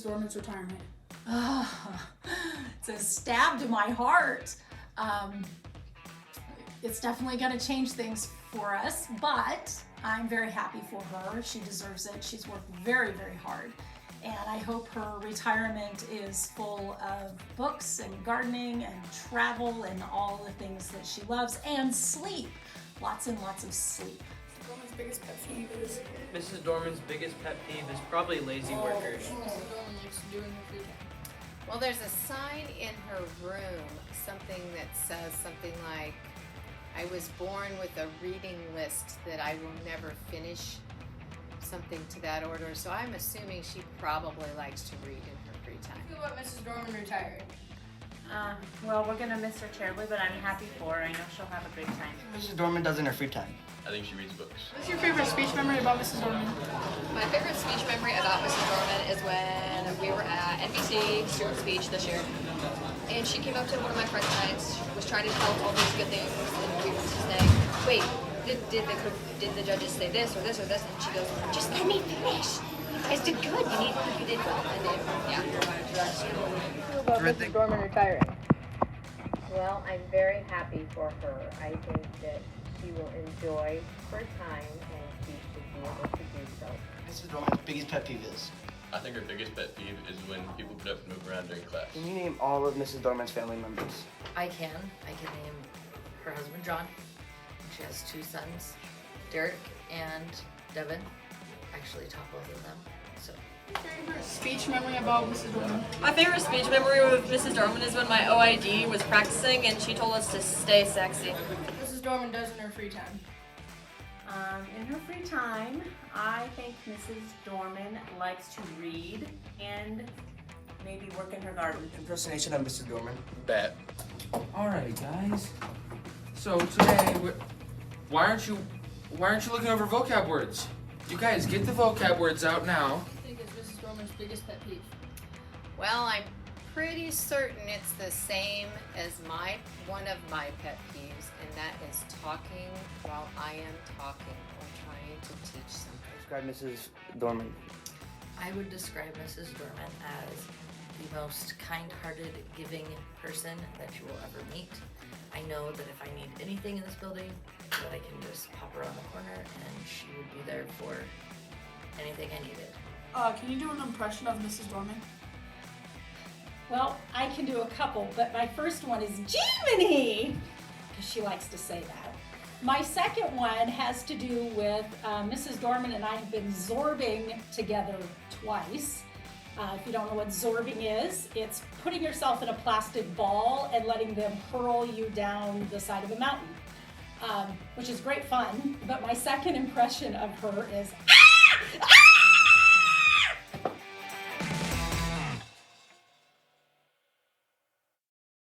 Dohrman's retirement? It's a stab to my heart. It's definitely going to change things for us, but I'm very happy for her. She deserves it. She's worked very, very hard. And I hope her retirement is full of books and gardening and travel and all the things that she loves, and sleep. Lots and lots of sleep. Dohrman's biggest pet peeve is? Mrs. Dohrman's biggest pet peeve is probably lazy workers. Mrs. Dohrman likes to do in her free time. Well, there's a sign in her room, something that says something like, I was born with a reading list that I will never finish, something to that order. So I'm assuming she probably likes to read in her free time. Feel about Mrs. Dohrman retiring? Well, we're gonna miss her terribly, but I'm happy for her. I know she'll have a great time. Mrs. Dohrman does in her free time. I think she reads books. What's your favorite speech memory about Mrs. Dohrman? My favorite speech memory about Mrs. Dohrman is when we were at NBC student speech this year, and she came up to one of my friends' nights, was trying to tell us all these good things, and we were just saying, wait, did the judges say this or this or this? And she goes, just let me finish. You guys did good. You did well. And then, yeah. About Mrs. Dohrman retiring? Well, I'm very happy for her. I think that she will enjoy her time, and she should be able to do so. Mrs. Dohrman's biggest pet peeve is? I think her biggest pet peeve is when people get up and move around during class. Can you name all of Mrs. Dohrman's family members? I can name her husband, John. She has 2 sons, Derek and Devin. Actually taught both of them, so. Favorite speech memory about Mrs. Dohrman? My favorite speech memory with Mrs. Dohrman is when my OID was practicing and she told us to stay sexy. Mrs. Dohrman does in her free time? In her free time, I think Mrs. Dohrman likes to read and maybe work in her garden. Impersonation of Mrs. Dohrman. Bat. Alrighty, guys. So today, why aren't you looking over vocab words? You guys, get the vocab words out now. I think it's Mrs. Dohrman's biggest pet peeve. Well, I'm pretty certain it's the same as one of my pet peeves, and that is talking while I am talking or trying to teach something. Describe Mrs. Dohrman. I would describe Mrs. Dohrman as the most kind-hearted, giving person that you will ever meet. I know that if I need anything in this building, that I can just pop around the corner and she would be there for anything I needed. Can you do an impression of Mrs. Dohrman? Well, I can do a couple, but my first one is Jiminy, because she likes to say that. My second one has to do with Mrs. Dohrman and I have been zorbing together twice. If you don't know what zorbing is, it's putting yourself in a plastic ball and letting them hurl you down the side of a mountain, which is great fun. But my second impression of her is,